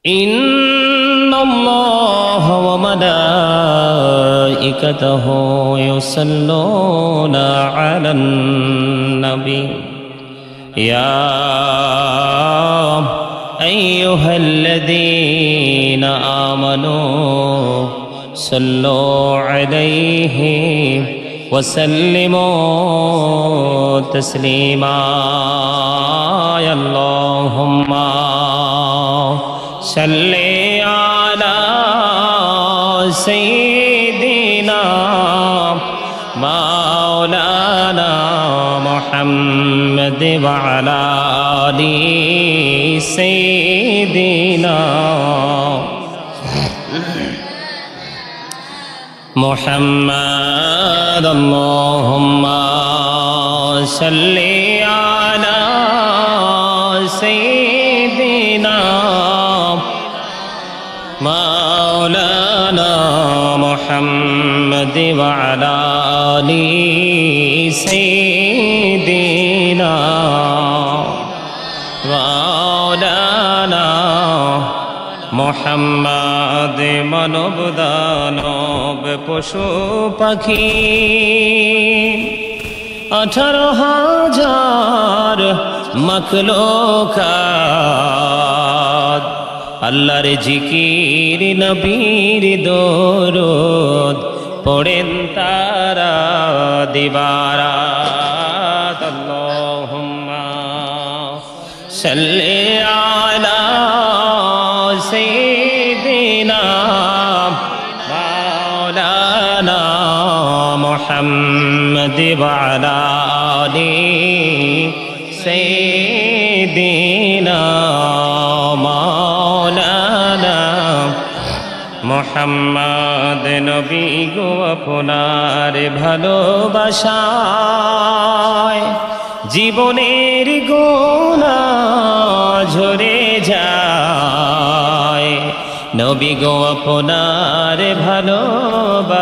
ইন্নাল্লাহ ওয়া মালাইকাতাহু ইউসাল্লুনা আলান নবী ইয়া আইয়ুহাল্লাযীনা আমানু সাল্লু আলাইহি ওয়া সাল্লিমু তাসলিমা আল্লাহুম্মা সাল্লি আলা সাইয়্যিদিনা মাওলানা মুহাম্মদ ওয়া আলা আলি সাইয়্যিদিনা মুহাম্মদ আল্লাহুম্মা সাল্লি আলা সাইয়্যিদিনা মাওলানা মুহাম্মদ ওয়া আলা আলি সাইয়্যিদিনা মাওলানা মুহাম্মদ মানব দানব পশু পাখি 18,000 মখলুকাত আল্লাহর জিকির নবীর দরুদ পড়েন তারা দিবারাত আল্লাহুম্মা সাল্লি আলা সাইয়্যিদিনা মাওলানা মুহাম্মদ ওয়া আলা আলি সাইয়্যিদিনা মাওলানা মুহাম্মদ নবী গো আপনার ভালোবাসায় জীবনের গুনাহ ঝরে যায় নবী গো আপনার ভালোবাসায়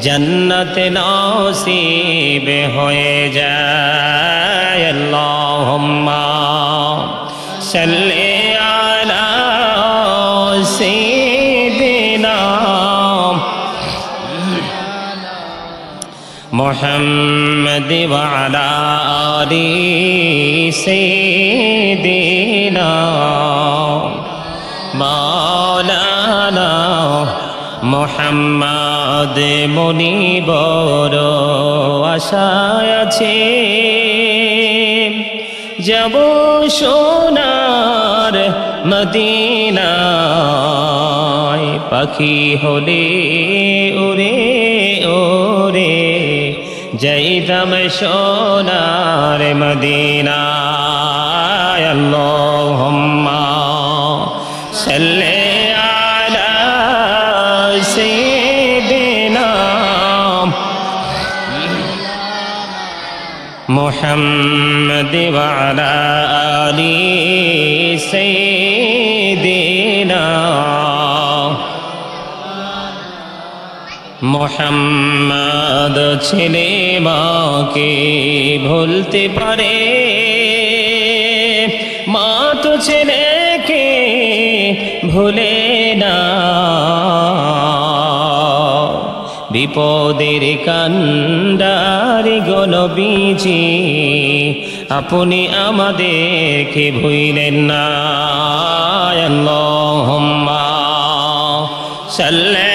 জান্নাত নসিব হয়ে যায় আল্লাহুম্মা সাল্লি আলা সাইয়্যিদিনা মুহাম্মদ ওয়া আলা আলি সাইয়্যিদিনা মাওলানা মুহাম্মদ মনিবর আশায় আছে যাব সোনার মদিনায় পাখি হলে উড়ে ওরে যাইতাম সোনার মদিনায় আল্লাহুম্মা সাল্লি আলা সাইয়্যিদিনা মুহাম্মদ ওয়া আলা আলি সাইয়্যিদিনা মুহাম্মদ ছেলে মাকে ভুলতে পারে মা তো ছেলেকে ভুলে না বিপদের কান্ডারি গো নবীজি আপনি আমাদেরকে ভুলেন না আল্লাহুম্মা সাল্লি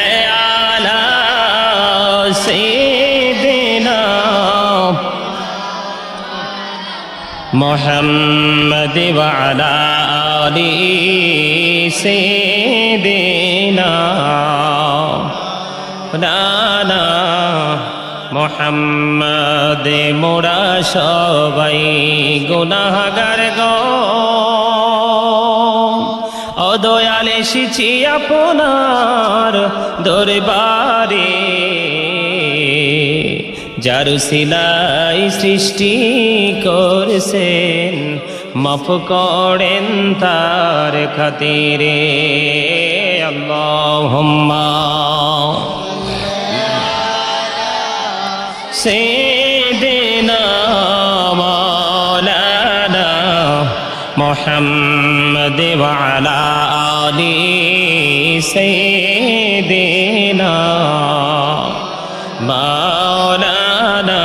আলা সাইয়্যিদিনা মুহাম্মদ ওয়া আলা আলি সাইয়্যিদিনা নানা মুহাম্মদ মোরা সবাই গুনাহগার গো ও দয়াল এসেছি আপনার দরবারে যার সিলাই সৃষ্টি করছেন মাফ করেন তার খাতিরে আল্লাহুম্মা সাইয়্যিদিনা মাওলানা محمد وعلى آل سيدنا مولانا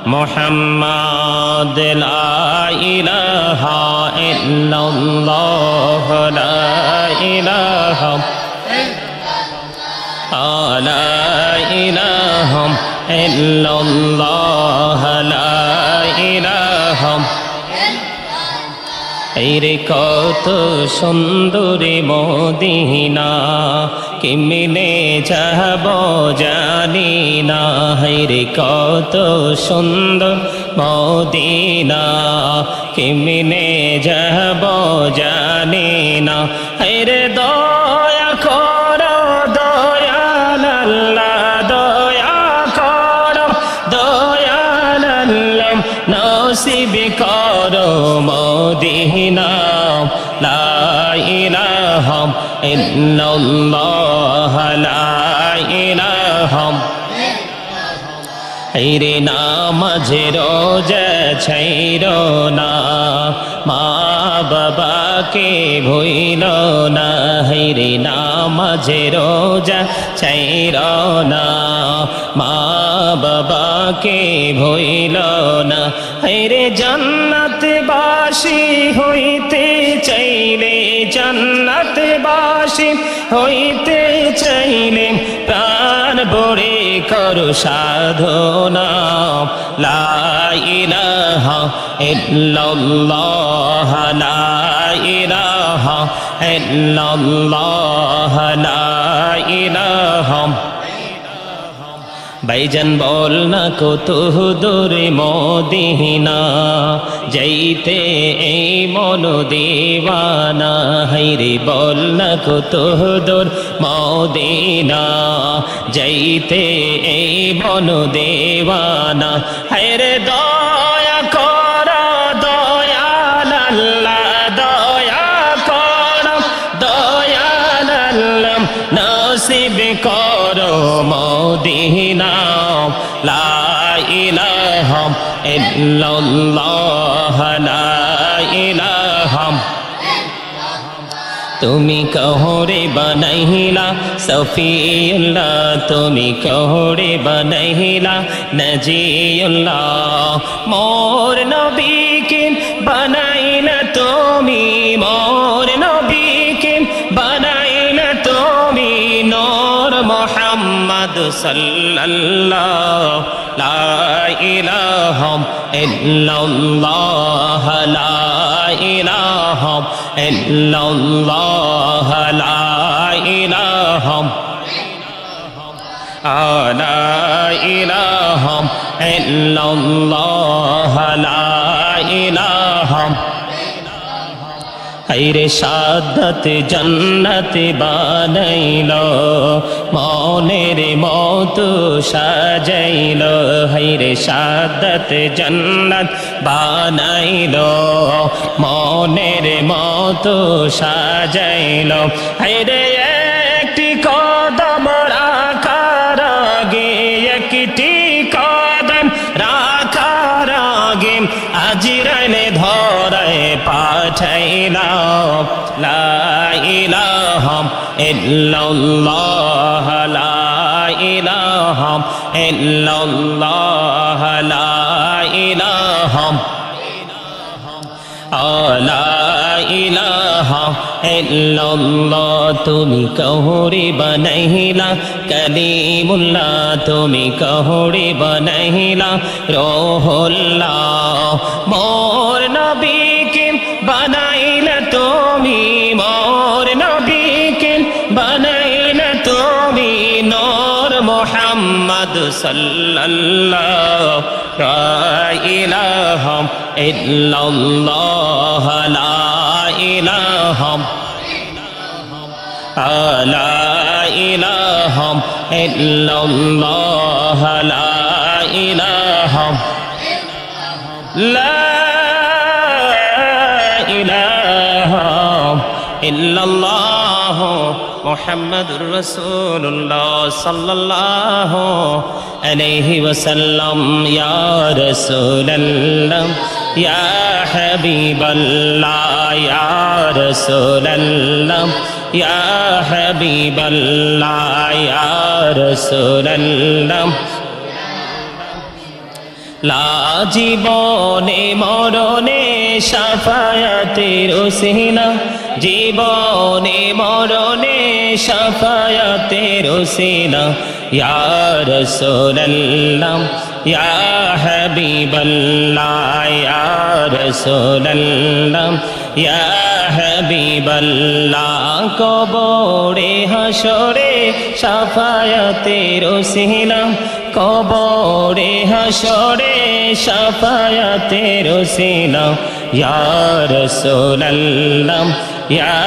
محمد لا إله إلا الله لا إله لا إله إلا الله لا إله রে কত সুন্দরী মদিনা কেমনে যাব জানি না রে কত সুন্দর মদিনা কেমনে যাব জানি না রে দয়া করো দয়াল আল্লাহ দয়া করো দয়াল আল্লাহ নসিব করো মদিনা লা ইলাহা ইল্লাল্লাহ লা ইলাহা রে নামাজ রোজা ছাইরো না মা বাবাকে ভুইল না রে নামাজ রোজা ছাইরো না মা বাবাকে ভুইল না রে জান্নাতবাসী হইতে চাইলে জান্নাতবাসী হইতে চাইলে প্রাণ ভরে করো সাধনা লা ইলাহা ইল্লাল্লাহ লা ইলাহা ইল্লাল্লাহ লা ইলাহা ভাইজান বল না কত দূরে মদিনা যাইতে এই মন দিওয়ানা হাইরে বল না কত দূর মদিনা যাইতে এই মন দিওয়ানা হাইরে দয়া কর দয়াল আল্লাহ দয়া কর দয়াল আল্লাহ নসিব করো মদিনা লা ইলাহা ইল্লাল্লাহ লা ইলাহা তুমি কহরে বানাইলা সফিউল্লাহ তুমি কহরে বানাইলা নজিউল্লাহ মোর নবীকে বানাইলা তুমি মোর নবীকে বানাইলা তুমি নূর মুহাম্মদ সাল্লাল্লাহু লা ইলাহা ইল্লাল্লাহ লা ইলাহা ইল্লাল্লাহ লা ইলাহা লা ইলাহা ইল্লাল্লাহ লা ইলাহা হাইরে সাদত জন্নত বানাইলো মনের মত সাজাইলো হাইরে সাদত জন্নত বানাইলো মনের মত সাজাইলো হাইরে একটি কদম রাখার আগে একটি কদম রাখার আগে আজরাইলে ধরায় পাঠাইলা লা ইলাহা ইল্লাল্লাহ লা ইলাহা ইল্লাল্লাহ লা ইলাহা লা ইলাহা ইল্লাল্লাহ তুমি কহরে বানাইলা কালিমুল্লাহ তুমি কহরে বানাইলা রূহুল্লাহ মোর নবীকে বানাইলা তুমি মোর নবীকে বানাইলা তুমি নূর মুহাম্মদ সাল্লাল্লাহু লা ইলাহা ইল্লাল্লাহ লা ইলাহা লা ইলাহা ইল্লাল্লাহ লা ইলাহা লা ইলাহা ইল্লাল্লাহ মুহাম্মাদুর রাসূলুল্লাহ সাল্লাল্লাহু আলাইহি ওয়াসাল্লাম ইয়া রাসূলুল্লাহ ইয়া হাবিবাল্লাহ ইয়া রাসূলাল্লাহ ইয়া হাবিবাল্লাহ ইয়া রাসূলাল্লাহ লা জীবনে মরণে শাফায়াতের ওসিলা জীবনে মরণে শাফায়াতের ওসিলা ইয়া রাসূলাল্লাহ ইয়া হাবিবাল্লাহ ইয়া রাসূলাল্লাহ ইয়া হাবিবাল্লাহ কবরে হাসরে শাফায়াতের ওসিলা কবরে হাসরে শাফায়াতের ওসিলা ইয়া রাসূলাল্লাহ ইয়া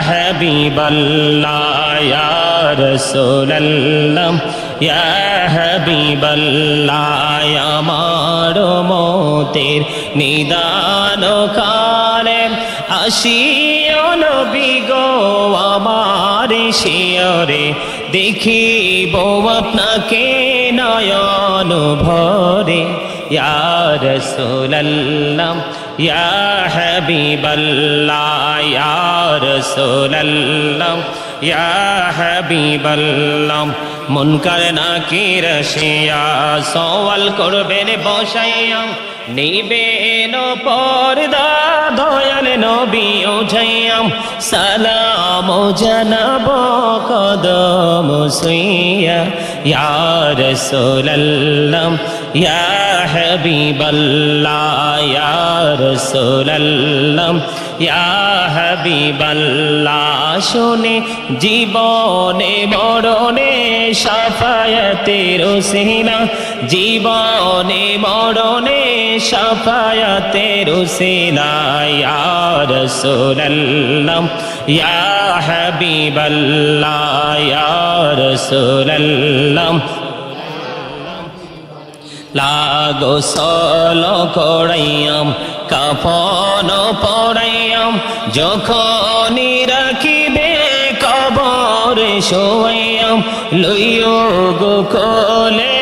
হাবিবাল্লাহ ইয়া রাসূলাল্লাহ ইয়া হাবিবাল্লাহ আমার মতের নিদান কালে আসিও নবী গো আমার শিয়রে দেখিব আপনাকে নয়ন ভরে ইয়া রাসূলাল্লাহ ইয়া হাবিবাল্লাহ ইয়া রাসূলাল্লাহ ইয়া হাবিবাল্লাহ মুনকার নাকির শিয়া সওয়াল করবেন বসাইয়া নিবেন পর্দা দয়াল নবী উঠাইয়া সালাম জানাব কদম সুইয়া ইয়া রাসূলাল্লাহ ইয়া হাবিবাল্লাহ ইয়া রাসূলাল্লাহ ইয়া হাবিবাল্লাহ শুনে জীবনে মরণে শাফায়াতের ওসিলা জীবনে মরণে শাফায়াতের ওসিলা ইয়া রাসূলাল্লাহ ইয়া হাবিবাল্লাহ ইয়া রাসূলাল্লাহ লাগো সল করাইয়াম কাফন পরাইয়াম যখনই রাখিবে কবরে শোয়াইয়াম লইও গো কোলে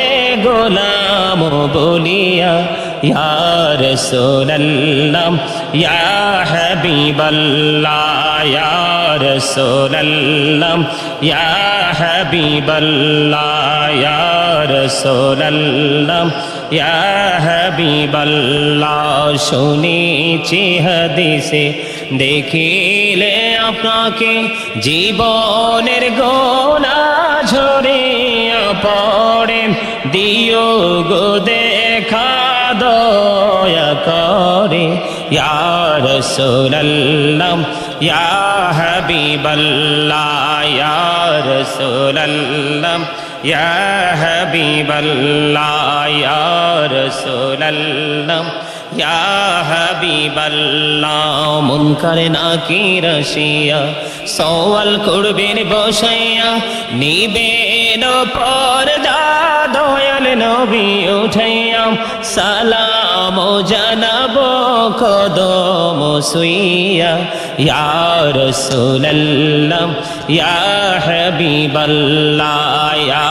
গোলাম বলিয়া ইয়া রাসূলাল্লাহ ইয়া হাবিবাল্লাহ ইয়া রাসূলাল্লাহ ইয়া হাবিবাল্লাহ ইয়া রাসূলাল্লাহ ইয়া হাবিবাল্লাহ শুনেছি হাদিসে দেখিলে আপনাকে জীবনের গোনা ঝরিয়া পড়ে দিও গো দেখা দয়া করে ইয়া রাসূলাল্লাহ ইয়া হাবিবাল্লাহ ইয়া রাসূলাল্লাহ ইয়া হাবিবাল্লাহ ইয়া রাসূলাল্লাহ ইয়া হাবিবাল্লাহ মুনকার নাকির শিয়া সওয়াল করবেন বসাইয়া নিবেন পর্দা দয়াল নবী উঠাইয়া সালাম জানাব কদম সুইয়া ইয়া রাসূলাল্লাহ ইয়া হাবিবাল্লাহ ইয়া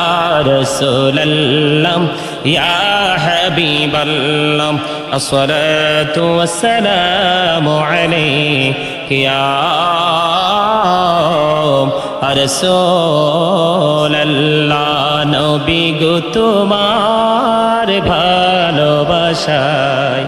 রাসূলাল্লাহ ইয়া হাবিবাল্লাহ আসসালাতু ওয়াসসালামু আলাইকা ইয়া রাসূলাল্লাহ নবী গো তোমার ভালোবাসায়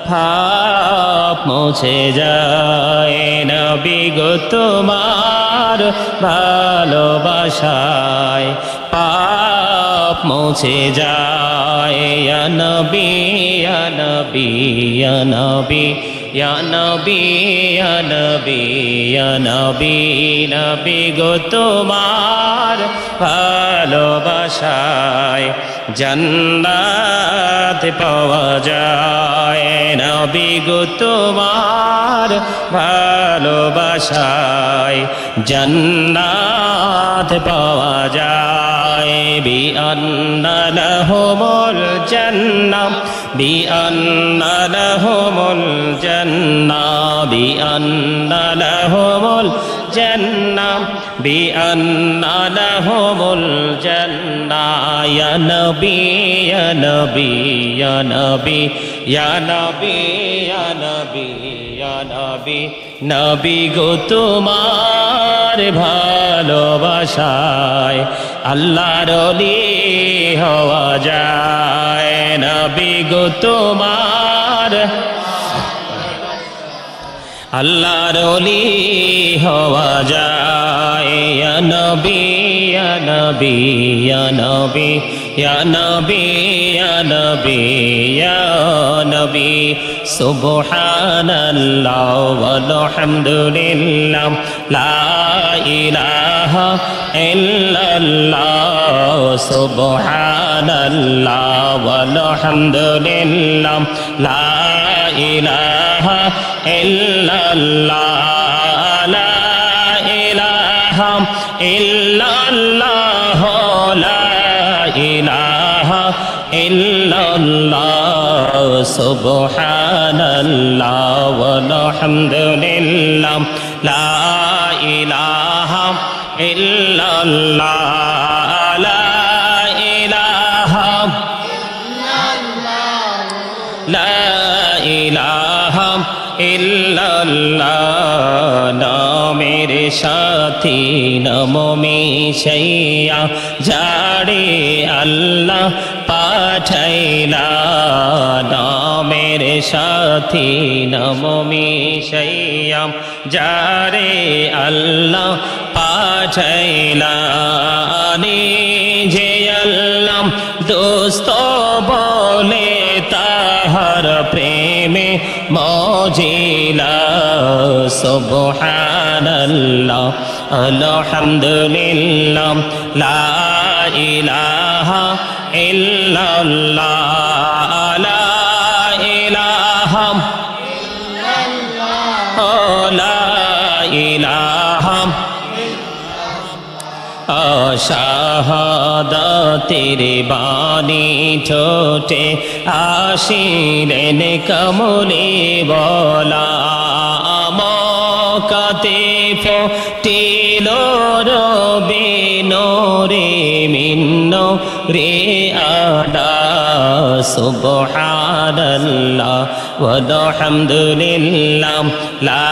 পাপ মুছে যায় নবী গো তোমার ভালোবাসায় পাপ মুছে যায় ইয়া নবী ইয়া নবী ইয়া নবী ইয়া নবী ইয়া নবী ইয়া নবী নবী গো তোমার ভালোবাসায় জান্নাত পাওয়া যায় নবী গো তোমার ভালোবাসায় জান্নাত পাওয়া যায় বিআন্না লাহুমুল জান্নাহ بأن لهم الجنة بأن لهم الجنة بأن لهم الجنة يا نبي يا نبي يا نبي يا نبي يا نبي يا نبي নবী গো তোমার ভালোবাসায় আল্লাহর ওলি হওয়া যায় নবী গো তোমার আল্লাহর ওলি হওয়া যায় ইয়া নবী ইয়া নবী ইয়া নবী ইয়া নবী ইয়া নবী ইয়া নবী সুবহানাল্লাহ ওয়ালহামদুলিল্লাহ লা ইলাহা ইল্লাল্লাহ সুবহানাল্লাহ ওয়ালহামদুলিল্লাহ লা ইলাহা ইল্লাল্লাহ লা ইলাহা ইল্লাল্লাহ লা ইলাহা ইল্লাল্লাহ সুবহানাল্লাহ ওয়ালহামদুলিল্লাহ লা ইলাহা ইল্লাল্লাহ লা ইলাহা লা ইলাহা ইল্লাল্লাহ নামের সাথী নাম মিশাইয়া যারে আল্লাহ পাঠাইলা নামের সাথী নাম মিশাইয়া যারে আল্লাহ পাঠাইলা নিজে আল্লাহ দোস্ত বলে তাহার প্রেমে মজিলা সুবহানাল্লাহ আলহামদুলিল্লাহ লা ইলাহা ইল্লাল্লাহ লা ইলাহা লা ইলাহা শাহাদাতের বাণী ঠোঁটে আসিলেন কমলে বলা মকাতে ফটিল রবে নোরে মিন্ন রে আডা সুবহানাল্লাহ ওয়ালহামদুলিল্লাহ লা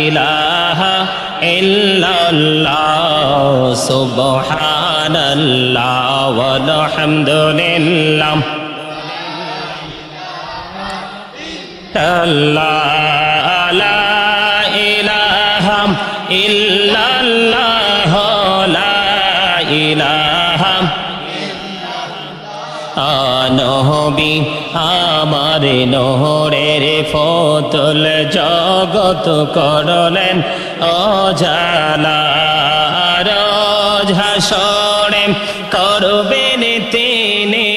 ইলাহা ইল্লাল্লাহ সুবহানাল্লাহ ওয়ালহামদুলিল্লাহ লা ইলাহা ইল্লাল্লাহ লা ইলাহা নবী আমার নহরের ফতল জগত করলেন অজালা রোজ হাসরে করবেন তিনি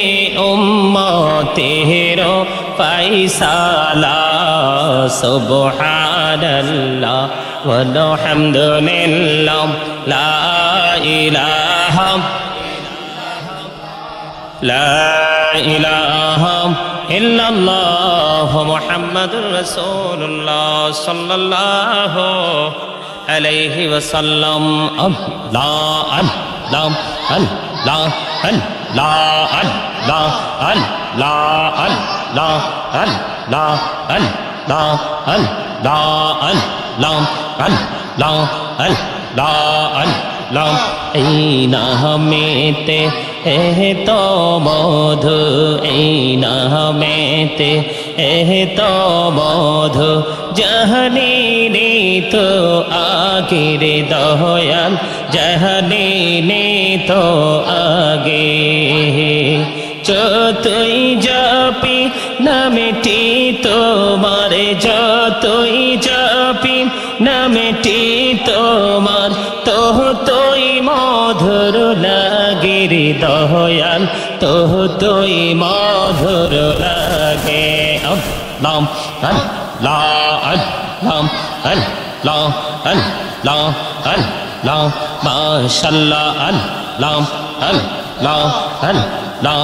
উম্মতের ফাইসালা সুবহানাল্লাহ ওয়ালহামদুলিল্লাহ লা ইলাহা لا إله إلا الله محمد رسول الله صلى الله عليه وسلم الله الله الله الله الله الله الله الله الله الله الله الله এই নামেতে তো মধু এই নামেতে তো মধু জাহানি তো আগের দয়াল জাহানি তো আগে যতই জপি নামটি তোমার যতই জপি নামটি তোমার তোই মধুর লাগে রে দয়াল তোই মধুর লাগে আল্লাহ আল্লাহ আল্লাহ আল্লাহ আল্লাহ আল্লাহ মাশাআল্লাহ আল্লাহ আল্লাহ আল্লাহ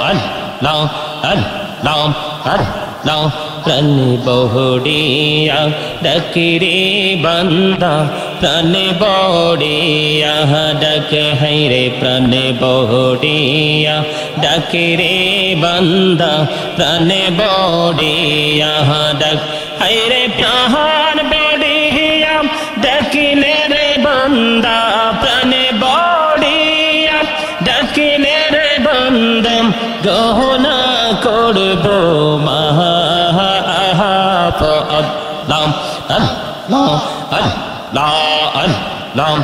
আল্লাহ Allah Allah Allah prane bohdiya dakre banda prane bohdiya dak hai re prane bohdiya dakre banda prane bohdiya dak hai re pyahan bohdiya dakle re banda prane bohdiya dakle re banda gona korbo maha Allah Allah Allah Allah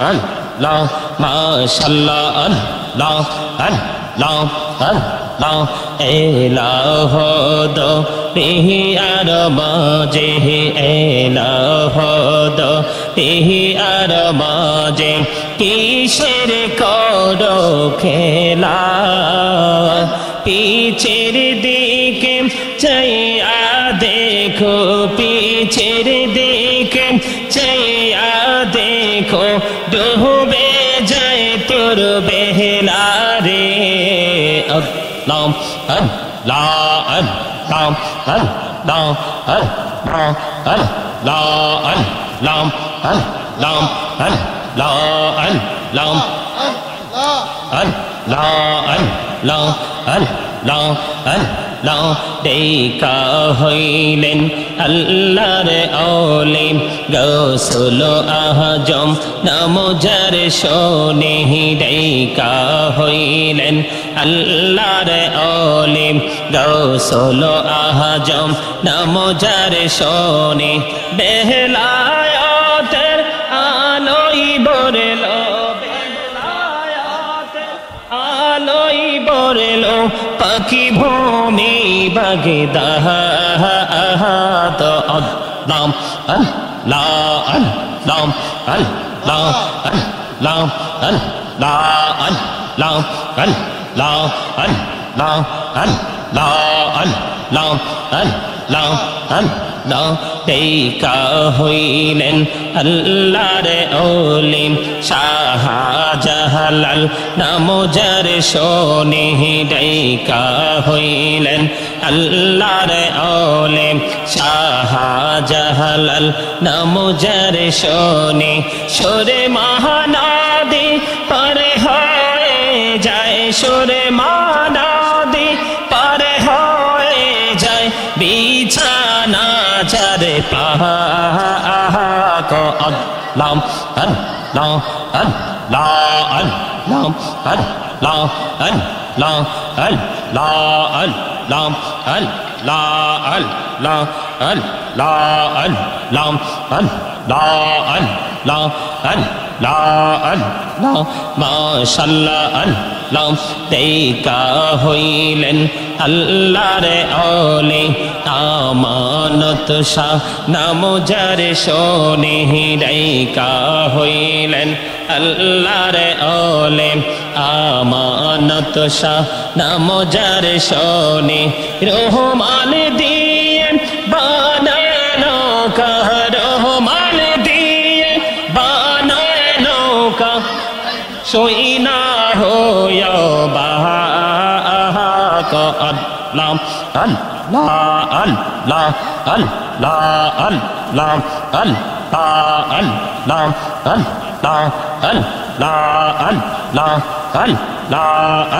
Allah mashallah Allah Allah Allah elah do bihi arbaje elah do bihi arbaje kisher koro khela पीछेर दिके चैया देखो पीछेर दिके चैया देखो डूबे जाए तोर बेहला रे अल्लाह अल्लाह अल्लाह अल्लाह अल्लाह अल्लाह अल्लाह अल्लाह अल्लाह अल्लाह Allah Allah Allah Deika hoilen Allah'r alim Gausul Ahjam Namojar shone Deika hoilen Allah'r alim Gausul Ahjam Namojar shone Behlayater aloi borelo borelo paki bhumi bagda to Allah Allah Allah Allah Allah Allah Allah Allah Allah Allah Allah Allah deika hoilen Allah'r alim Shah Jahalal namojar shone deika hoilen Allah'r alim Shah Jahalal namojar shone shore mahanadi pare hoye jay shore mahanadi pare hoye jay bichana chare paha ko Allah Allah Allah Allah Allah Allah Allah Allah Allah Allah Allah mashallah Allah deika hoilen Allah'r alim amanat shah namojar shone deika hoilen Allah'r alim amanat shah namojar shone rohman diye banano ka rohman diye banano ka soina hoya baha ko Allah Allah Allah Allah Allah Allah Allah Allah Allah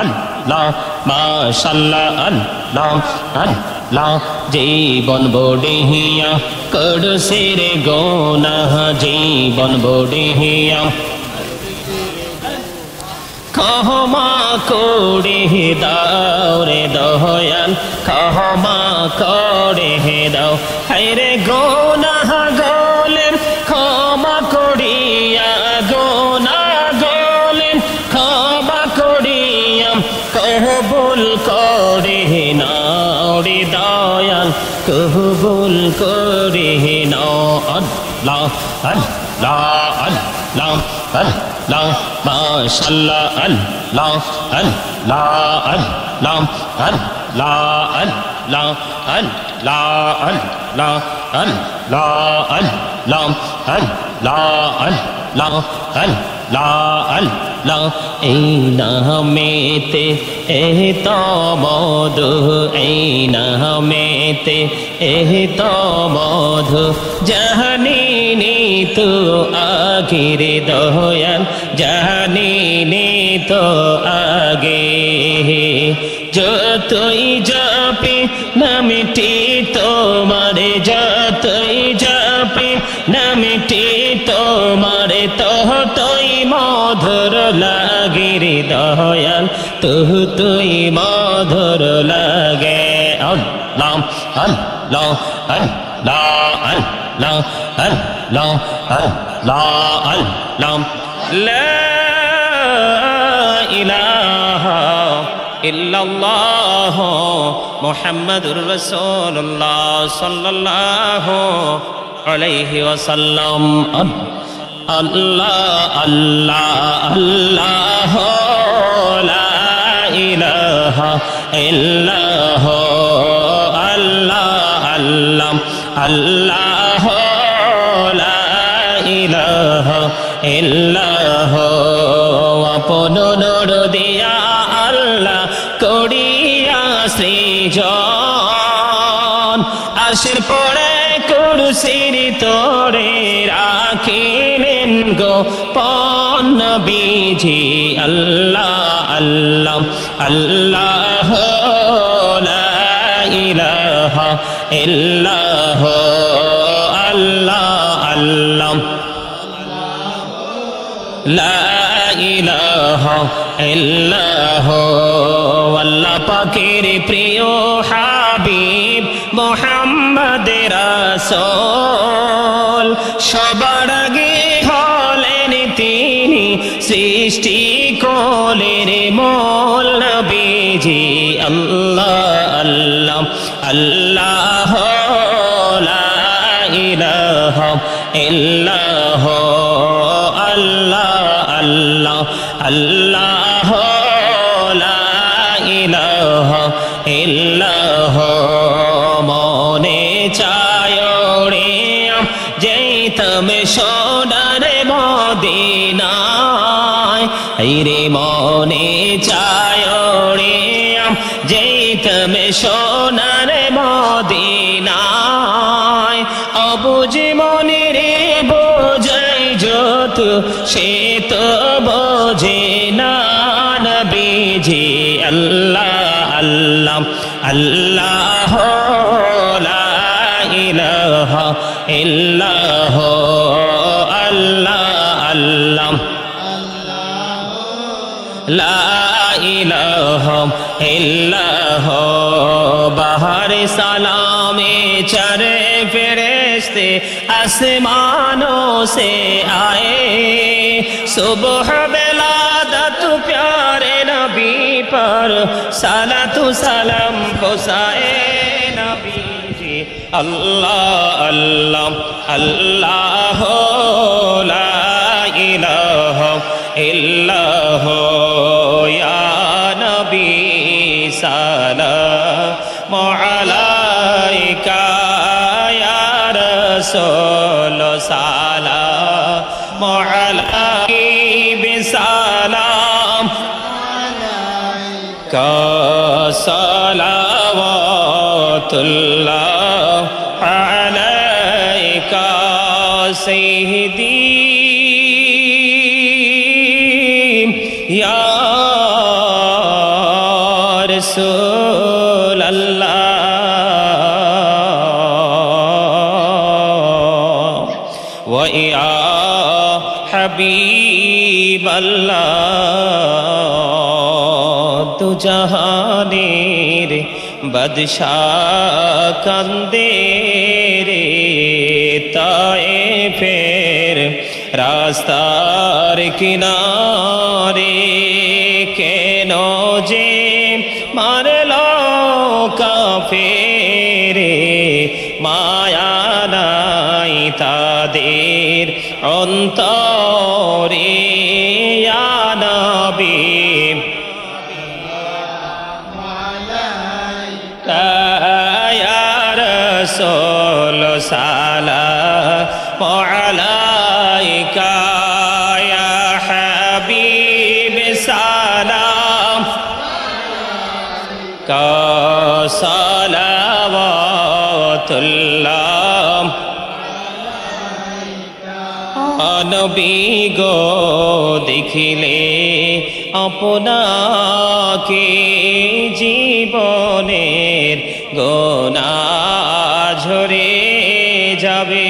Allah mashallah Allah Allah জীবন বড়িয়া করছে রে গোনাহ জীবন বড়িয়া ক্ষমা করে দাও রে দয়াল ক্ষমা করে দাও হায়রে গোনাহ গোলেম ক্ষমা করিয়া গোনাহ গোলেম ক্ষমা করিয়া কবুল করে নাও রে দয়াল কবুল করে নাও আল্লাহ আল্লাহ আল্লাহ Allah mashallah Allah Allah Allah Allah Allah Allah Allah Allah Allah Allah Allah Allah আল্লাহ এই নামেতে এত মধু এই নামেতে এত মধু জানিনি তো আগের দয়াল জানিনি তো আগে যতই জপে নামটি তোমার যতই জপে নামটি তোমার ততই মধুর লাগে রে দয়াল তুই মধুর লাগে আল্লাহ আল্লাহ আল্লাহ আল্লাহ আল্লাহ আল্লাহ আল্লাহ লা ইলাহা ইল্লাল্লাহ মুহাম্মাদুর রাসূলুল্লাহ সাল্লাল্লাহু আলাইহি ওয়াসাল্লাম আল্লাহ আল্লাহ আল্লাহ লা ইলাহা ইল্লাল্লাহ আল্লাহ আল্লাহ আল্লাহ লা ইলাহা ইল্লাল্লাহ আপন নূর দিয়া আল্লাহ করিয়া সৃজন আরশের পরে কুরসির তোরে রাখিলেন গো পন নবীজি আল্লাহ আল্লাহ আল্লাহ লা ইলাহা ইল্লাল্লাহ আল্লাহ আল্লাহ লা ইলাহা ইল্লাল্লাহ আল্লাহ পাকের প্রিয় হাবিব মুহাম্মদ রাসূল সবার আগে হলেন তিনি সৃষ্টি কোলের মূল নবীজি আল্লাহ আল্লাহ আল্লাহ লা ইলাহা ইল্লাল্লাহ আল্লাহ আল্লাহ আল্লাহ লা ইলাহা ইল্লাল্লাহ মনে চায় রে যেতাম সোনার মদিনায় রে মনে চায় রে যেতাম সোনার মদিনায় অবুঝ মনে রে বোঝাই যত সে তো বোঝে না নবীজি আল্লাহ আল্লাহ আল্লাহ লা ইলাহা ইল্লাল্লাহ আল্লাহ আল্লাহ লা ইলাহা ইল্লাল্লাহ বাহার সালামে चरे फरिश्ते आसमानों से आए सुबह बेलादत प्यारे नबी पर सलातु सलाम पहुँचाए नबी जी अल्लाह अल्लाह अल्लाह ला इलाहा इल्लल्लाह या नबी सलाम अलैका या रसूल सलाम अलैहि बिसलाम का सलावतुल्लाह अलैका सय्यदी या रसूल अल्लाह व या हबीब अल्लाह तू जहानेर बदशाह कंदे रे ताए फेर रास्तार किनारे केनो जे मारलो काफेरे माया নাই তাদের অন্তরে ইয়া নবী ইয়া রাসূল সালাম আলাইকা ইয়া হাবিব তুল্লাম নবী গো দেখিলে আপনাকে জীবনের গোনাহ ঝরে যাবে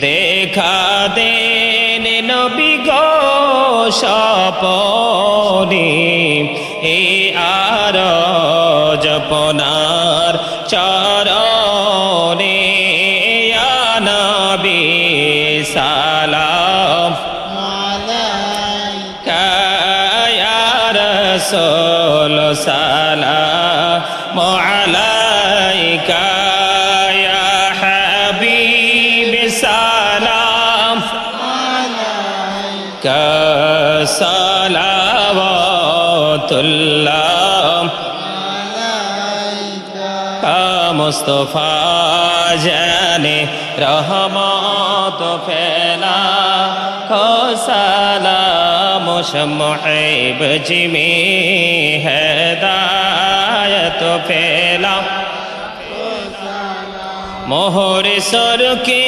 দেখা দেন নবী গো স্বপনে এ আরজ আপনার চরণে ইয়া নবী সালাম আলাইকা ইয়া রাসূল সালাম আলাইকা ইয়া হাবিব সালাম আলাইকা সালাওয়াতুল্লাহ আলাইকা মুস্তাফা জানে रहमत फैला खो सलाम शम्मुइब जिमे हिदायत फैला मोहर सर के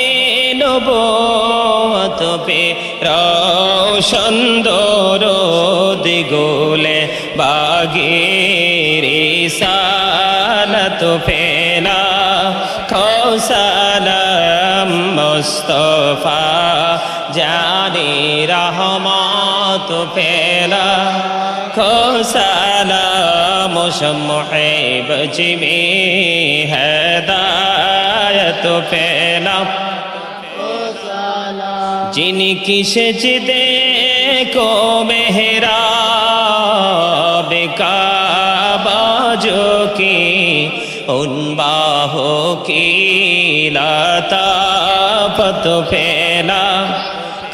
नबूवत पे रोशन दरूद गुले बागे रिसालत फैला खो सलाम मुस्तफा जाने रहमत फैला खो सलाम शम्मुइब जिमे हिदायत फैला जिनकी सजदे को मेहराब काबा जो की उन बाहों की लताफत फैला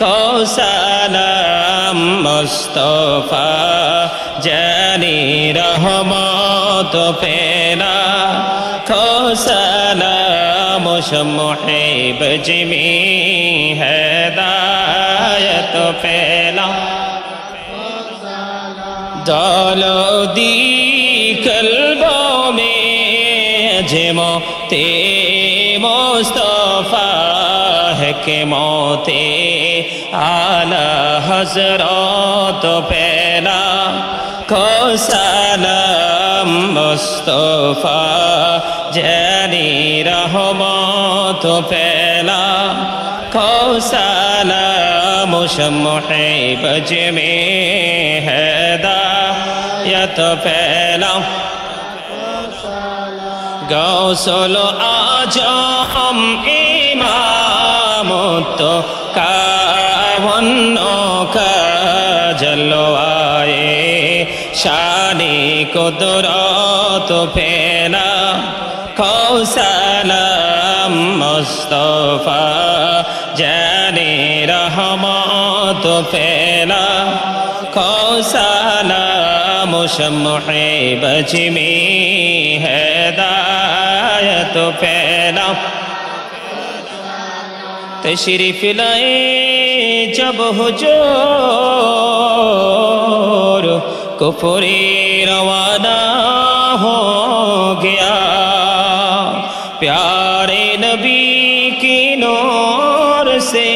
खो सलाम मुस्तफा जाने रहमत फैला खो सलाम शम्मुइब जिमे हिदायत फैला दौलदी कल्बों में अजमते मुस्तफा है के मौते आला हजरत फैला खो सलाम मुस्तफा जाने रहमत फैला खो सलाम शम्मुइब जिमे हिदायत फैला गौसल आजम इमामत कावन्नो का जलवाए शानी कुदरत फैला खो सलाम मुस्तफा जाने रहमत फैला खो सलाम शम्मुइब जिमे हिदायत फैला तशरीफ लाए जब हुजूर कुफरी रवाना हो गया प्यारे नबी की नूर से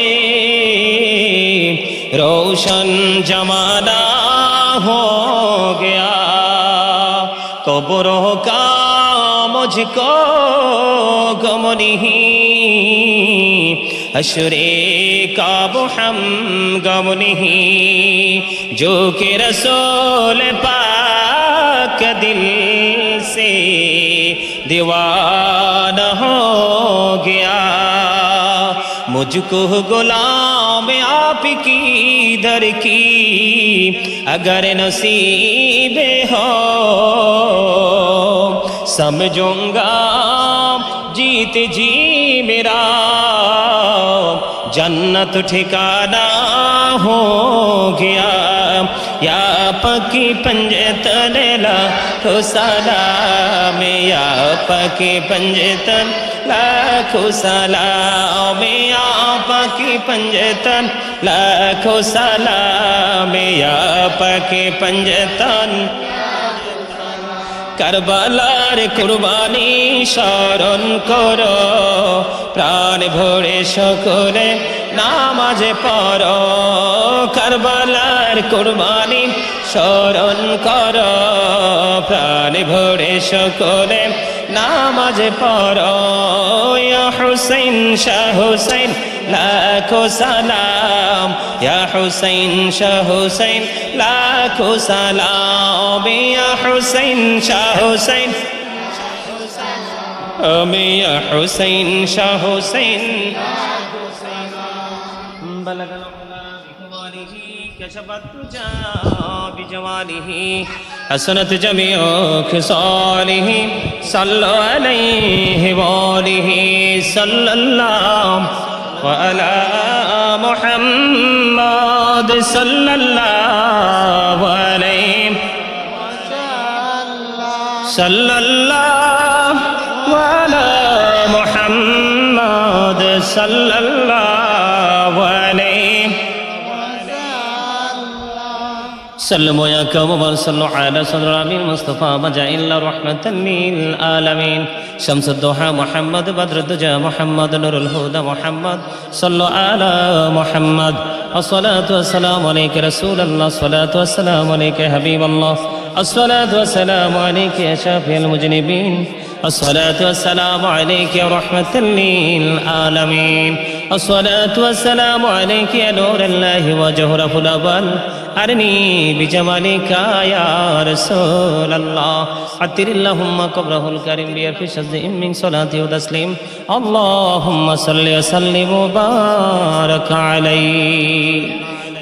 रोशन जमाना हो गया कब्रों का मुझको गम नहीं हश्रे का वो हम गम नहीं जो कि रसूल पाक दिल से दीवाना हो गया मुझको गुलाम आपकी दर की अगर नसीब हो समझूंगा जीत जी मेरा जन्नत ठिकाना हो गया या पकी पंजतन लाखों सलाम या पकी पंजतन लाखों सलाम या पकी पंजतन लाखों सलाम या पकी पंजतन কারবালার কুরবানি স্মরণ করো, প্রাণ ভরে সকলে নামাজে পড়ো। কারবালার কুরবানি স্মরণ করো, প্রাণ ভরে সকলে নামাজে পড়ো। ইয়া হুসাইন শাহ হুসাইন লাখো সালাম, ইয়া হুসাইন শাহ হুসাইন লাখো সালাম। ইয়া হুসাইন শাহ হুসাইন, ইয়া হুসাইন শাহ হুসাইন বলগল বিকমালিহি كشفت الدجى بجماله حسنت جميع خصاله صلوا عليه وآله صلى الله وعلى محمد صلى الله عليه صلى الله وعلى محمد صلى الله عليه سلموا يا قوم صلوا على صدر الأمين المصطفى مجاء إلا رحمة للعالمين شمس الضحى محمد بدر الدجى محمد نور الهدى محمد صلوا على محمد الصلاة والسلام عليك رسول الله الصلاة والسلام عليك حبيب الله الصلاة والسلام عليك يا شافي المذنبين الصلاة والسلام عليك يا رحمة للعالمين الصلاة والسلام عليك يا نور الله وجهره الأول أرني بجمالك يا رسول الله عطر اللهم قبره الكريم بألف شذ من صلاة وتسليم اللهم صل وسلم وبارك عليه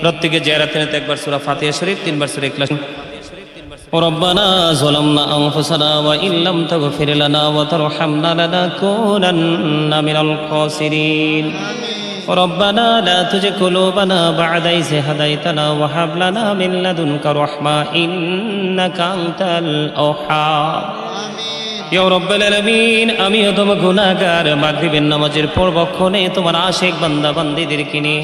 প্রত্যেকে জিয়ারতে নিতে একবার সূরা ফাতিহা শরীফ তিনবার সূরা ইখলাস ربنا ظلمنا أنفسنا وإن لم تغفر لنا وترحمنا لنكونن من الخاسرين ربنا لا تزغ قلوبنا بعد إذ هديتنا وهب لنا من لدنك رحمة إنك أنت الوهاب يا رب العالمين আমি অদম গুনাহগার মাগরিবের নামাজের পূর্বক্ষণে তোমার আশিক বান্দা বান্দীদেরকে নিয়ে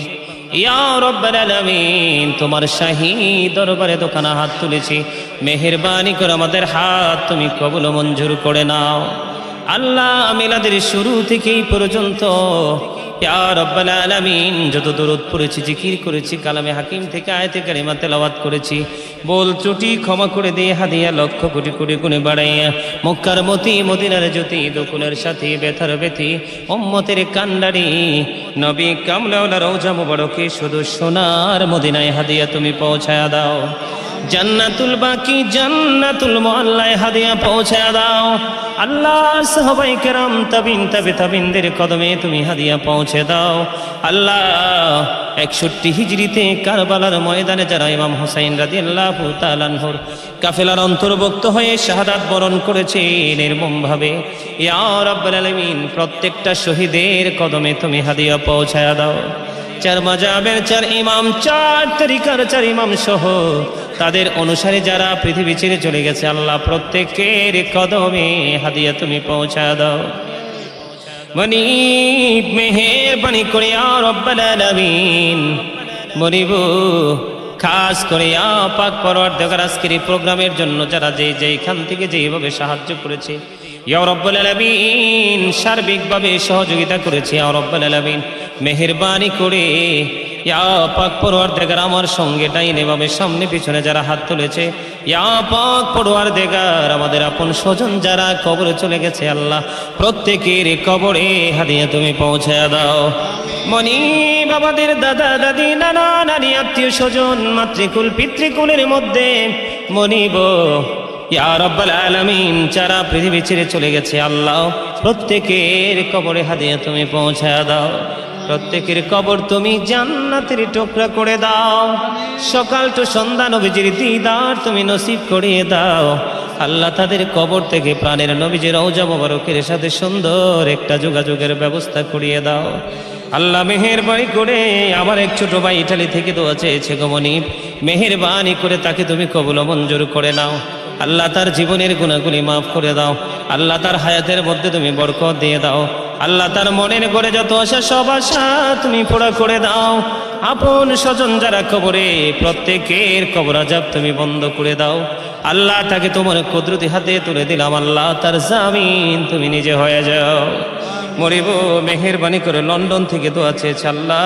ইয়া রব্বাল আলামিন তোমার শাহী দরবারে দোকানা হাত তুলেছি মেহেরবানি করে আমাদের হাত তুমি কবুল মঞ্জুর করে নাও আল্লাহ মিলাদের শুরু থেকেই পর্যন্ত ইয়া রব্বাল আলামিন যত দরুদ পড়েছি জিকির করেছি কালামে হাকিম থেকে আয়াতে কারিমা তেলাওয়াত করেছি বল ত্রুটি ক্ষমা করে দিয়ে হাদিয়া লক্ষ কোটি কোটি গুণে বাড়াইয়া মক্কার মতি মদিনার জ্যোতি দকুলের সাথে বেথার বেথি উম্মতের কান্ডারি নবী কামলাওয়ালা রওজা মুবারকে শুধু সোনার মদিনায় হাদিয়া তুমি পৌঁছায়া দাও জান্নাতুল বাকি জান্নাতুল মুআল্লায় হাদিয়া পৌঁছায়া দাও আল্লাহ সাহাবায়ে কেরাম তাবিন তাবিনদের কদমে তুমি হাদিয়া পৌঁছে দাও আল্লাহ 61 হিজরিতে কারবালার ময়দানে যারা ইমাম হুসাইন রাদিয়াল্লাহু তাআলা আনহুর কাফেলার অন্তর্ভুক্ত হয়ে শাহাদাত বরণ করেছে নির্মমভাবে ইয়া রাব্বুল আলামিন প্রত্যেকটা শহীদের কদমে তুমি হাদিয়া পৌঁছায়া দাও চার মাযহাবের চার ইমাম চার তরিকার চার ইমাম সহ তাদের অনুসারে যারা পৃথিবী ছেড়ে চলে গেছে আল্লাহ প্রত্যেকের কদমে হাদিয়া তুমি পৌঁছা দাও মনিব মেহেরবানি করে ইয়া রব্বাল আলামিন মনিব খাস করে ইয়া পাক পরওয়ারদিগার আজকের এই প্রোগ্রামের জন্য যারা যেইখান থেকে যেইভাবে সাহায্য করেছে ইয়া রব্বাল আলামিন সার্বিকভাবে সহযোগিতা করেছে ইয়া রব্বাল আলামিন মেহেরবানি করে ইয়া পাক পরওয়ারদিগার আমার সঙ্গে ডাইনে বামে সামনে পিছনে যারা হাত তুলেছে ইয়া পাক পরওয়ারদিগার আমাদের আপন স্বজন যারা কবরে চলে গেছে আল্লাহ প্রত্যেকের কবরে হাদিয়া তুমি পৌঁছায়া দাও মনিব আমাদের দাদা দাদি নানা নানি আত্মীয় স্বজন মাতৃকুল পিতৃকুলের মধ্যে মনিব ইয়া রাব্বাল আলামিন যারা পৃথিবী ছেড়ে চলে গেছে আল্লাহ প্রত্যেকের কবরে হাদিয়া তুমি পৌঁছায়া দাও প্রত্যেকের কবর তুমি জান্নাতের টুকরা করে দাও সকাল তো সন্ধ্যা নবীজির দিদার তুমি নসিব করিয়ে দাও আল্লাহ তাদের কবর থেকে প্রাণের নবীজির রওজা মোবারকের সাথে সুন্দর একটা যোগাযোগের ব্যবস্থা করিয়ে দাও আল্লাহ মেহেরবানি করে আমার এক ছোট ভাই ইটালি থেকে দোয়া চেয়েছে গো মনিব মেহেরবানি করে তাকে তুমি কবুল মঞ্জুর করে নাও আল্লাহ তার জীবনের গুনাহগুলি মাফ করে দাও আল্লাহ তার হায়াতের মধ্যে তুমি বরকত দিয়ে দাও আল্লাহ তার মনের ঘরে যত আশা সব আশা তুমি পুরা করে দাও। আপন স্বজন যারা কবরে, প্রত্যেকের কবর আযাব তুমি বন্ধ করে দাও। আল্লাহ তাকে তোমার কুদরতি হাতে তুলে দিলাম, আল্লাহ তার জামিন তুমি নিজে হয়ে যাও। মরিব মেহেরবানি করে লন্ডন থেকে দোয়া চেয়েছে, আল্লাহ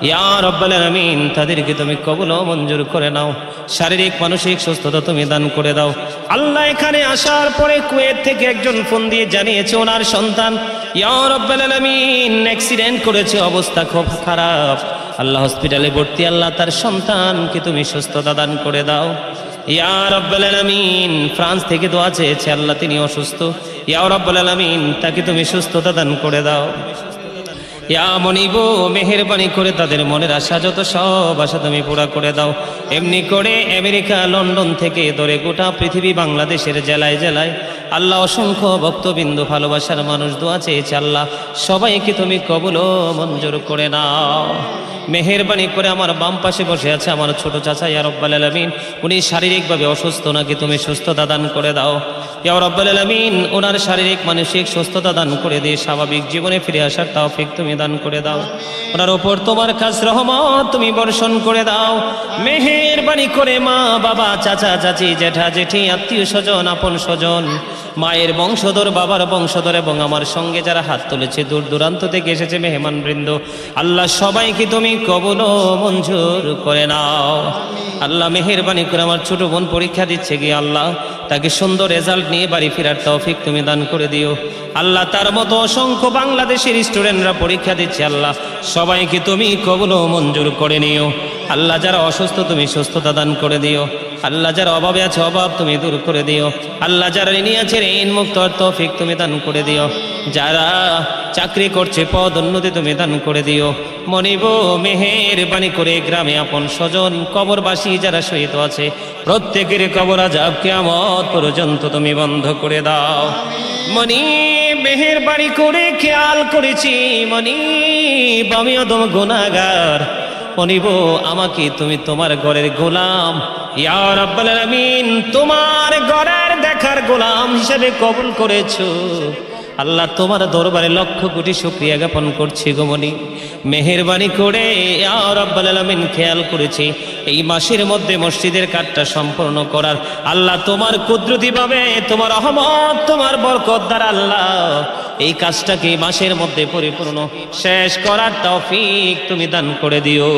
ইয়া রাব্বাল আলামিন তাদেরকে তুমি কবুল ও মঞ্জুর করে নাও। শারীরিক মানসিক সুস্থতা তুমি দান করে দাও। আল্লাহ এখানে আসার পরে কুয়েত থেকে একজন ফোন দিয়ে জানিয়েছে ওনার সন্তান ইয়া রাব্বাল আলামিন অ্যাক্সিডেন্ট করেছে, অবস্থা খুব খারাপ, আল্লাহ হসপিটালে ভর্তি। আল্লাহ তার সন্তানকে তুমি সুস্থতা দান করে দাও ইয়া রাব্বাল আলামিন। ফ্রান্স থেকে দোয়া চেয়েছে, আল্লাহ তিনি অসুস্থ, ইয়া রাব্বাল আলামিন তাকে তুমি সুস্থতা দান করে দাও। ইয়া মনিব মেহেরবানি করে তাদের মনের আশা যত সব আশা তুমি পুরা করে দাও। এমনি করে আমেরিকা লন্ডন থেকে ধরে গোটা পৃথিবী বাংলাদেশের জেলায় জেলায় আল্লাহ অসংখ্য ভক্তবিন্দু ভালোবাসার মানুষ দোয়া চেয়েছে, আল্লাহ সবাইকে তুমি কবুল ও মঞ্জুর করে নাও। মেহেরবানি করে আমার বাম পাশে বসে আছে আমার ছোট চাচা ইয়া রাব্বাল আলামিন, উনি শারীরিকভাবে অসুস্থ, নাকি তুমি সুস্থতা দান করে দাও ইয়া রাব্বাল আলামিন। ওনার শারীরিক মানসিক সুস্থতা দান করে দিয়ে স্বাভাবিক জীবনে ফিরে আসার তৌফিক তুমি দান করে দাও। ওনার ওপর তোমার খাস রহমত তুমি বর্ষণ করে দাও। মেহেরবানি করে মা বাবা চাচা চাচি জেঠা জেঠি আত্মীয় স্বজন আপন স্বজন মায়ের বংশধর বাবার বংশধর এবং আমার সঙ্গে যারা হাত তুলেছে দূর দূরান্ত থেকে এসেছে মেহমান বৃন্দ, আল্লাহ সবাইকে তুমি কবুল ও মঞ্জুর করে নাও। আল্লাহ মেহেরবানি করে আমার ছোট বোন পরীক্ষা দিচ্ছে গিয়ে, আল্লাহ তাকে সুন্দর রেজাল্ট নিয়ে বাড়ি ফেরার তৌফিক তুমি দান করে দিও। আল্লাহ তার মতো অসংখ্য বাংলাদেশের স্টুডেন্টরা পরীক্ষা দিচ্ছে, আল্লাহ সবাইকে তুমি কবুল ও মঞ্জুর করে নিও। আল্লাহ যারা অসুস্থ তুমি সুস্থতা দান করে দিও। আল্লাহ যারা অভাবে আছে অভাব তুমি দূর করে দিও। আল্লাহ যারা ঋণী আছে ঋণ মুক্ত তৌফিক তুমি দান করে দিও। যারা চাকরি করছে পদ উন্নতি তুমি দান করে দিও। মনিব মেহেরবানি করে গ্রামে আপন স্বজন কবরবাসী যারা শহীদ আছে প্রত্যেকের কবর আযাব কিয়ামত পর্যন্ত তুমি বন্ধ করে দাও। মনি মেহেরবানি করে খেয়াল করেছি মনিব আমি অদম গুনাহগার, মনিব আমাকে তুমি তোমার ঘরের গোলাম ইয়া রাব্বাল আলামিন তোমার ঘরের দেখার গোলাম হিসেবে কবুল করেছো। আল্লাহ তোমার দরবারে লক্ষ কোটি শুকরিয়া জ্ঞাপন করছি গো মনি। মেহেরবানি করে ইয়া রাব্বাল আলামিন খেয়াল করেছি এই মাসের মধ্যে মসজিদের কাজটা সম্পূর্ণ করার, আল্লাহ তোমার কুদরতি ভাবে তোমার রহমত তোমার বরকত দ্বারা আল্লাহ এই কাজটাকে মাসের মধ্যে পরিপূর্ণ শেষ করার তৌফিক তুমি দান করে দিও।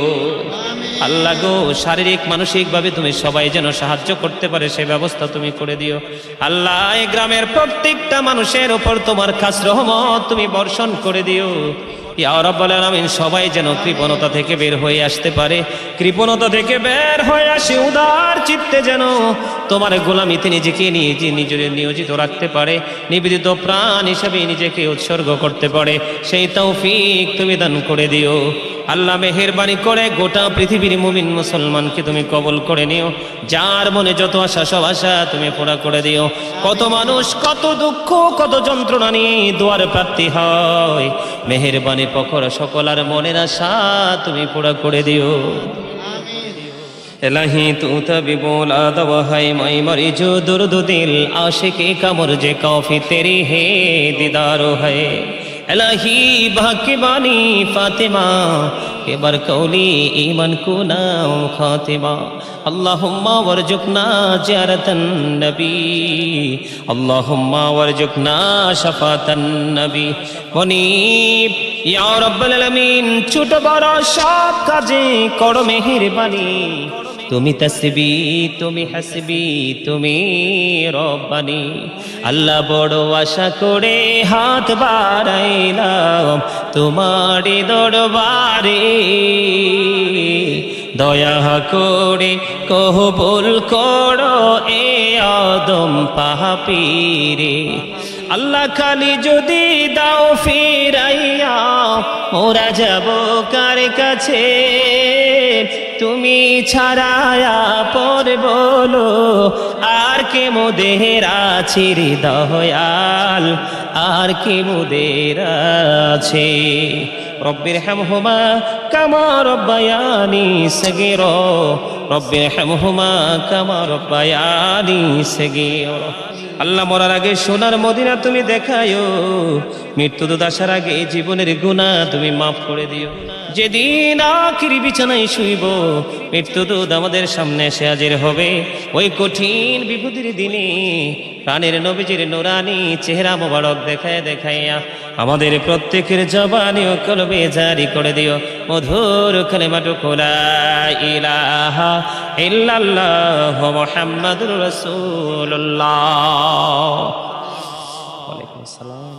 আল্লাহ গো শারীরিক মানসিক ভাবে তুমি সবাই যেন সাহায্য করতে পারে সে ব্যবস্থা তুমি করে দিও। আল্লাহ এই গ্রামের প্রত্যেকটা মানুষের উপর তোমার খাস রহমত তুমি বর্ষণ করে দিও ইয়া রাব্বাল আলামিন। সবাই যেন কৃপণতা থেকে বের হয়ে আসতে পারে, কৃপণতা থেকে বের হয়ে আসে উদার চিত্তে যেন তোমার গোলামিতে নিজেকে নিজের নিয়োজিত রাখতে পারে, নিবেদিত প্রাণ হিসেবে নিজেকে উৎসর্গ করতে পারে সেই তৌফিক তুমি দান করে দিও। আল্লাহ মেহেরবানি করে গোটা পৃথিবীর মুমিন মুসলমানকে তুমি কবুল করে নিও। যার মনে যত আশা সব আশা তুমি পুরা করে দিও। কত মানুষ কত দুঃখ কত যন্ত্রণা নিয়ে দুয়ার প্রার্থী হয়, মেহেরবানি পকর সকলার মনের আশা তুমি পুরা করে দিও। इलाही तू तभी बोला दवा है मैं मरी जो दुर्द दिल आशिकी कमर जे काफी तेरी है दीदारो है। इलाही बाकी बानी फातिमा के बरकौली ईमान को नाम खातिमा। अल्लाहुम्मा वरजुकना ज़ियारतन नबी, अल्लाहुम्मा वरजुकना शफातन नबी। मुनीब या रब्बल आलमीन ছোট বড় সব কাজে করো মেহেরবানি। তুমি তসবি তুমি হাসবি তুমি রব্বানি। আল্লাহ বড় আশা করে হাত বাড়াইলাম তোমার দরবারে, দয়া করে কবুল করো এ আদম পাপীরে। আল্লাহ খালি যদি দাও ফিরাইয়া মোরা যাব কার কাছে, তুমি ছাড়ায়া পর বলো আর কে মোদের আছে রে দয়াল, আর কে মোদের আছে। রব্বির হামহুমা কামা রব্বায়ানি সগীরা, রব্বির হামহুমা কামা রব্বায়ানি সগীরা। আল্লাহ মরার আগে সোনার মদিনা তুমি দেখায়ো, মৃত্যুদূত আসার আগে জীবনের গুনাহ তুমি মাফ করে দিও। যেদিন আখিরি বিছানায় শুইব, মৃত্যুদূত আমাদের সামনে এসে হাজির হবে, ওই কঠিন বিপদের দিনে প্রাণের নবীজির নুরানি চেহারা মোবারক দেখায় দেখাইয়া আমাদের প্রত্যেকের জবানে ও কলবে জারি করে দিও মধুর কালেমাটুকু লা ইলাহা ইল্লাল্লাহু মুহাম্মাদুর রাসূলুল্লাহ। ওয়া আলাইকুম আসসালাম।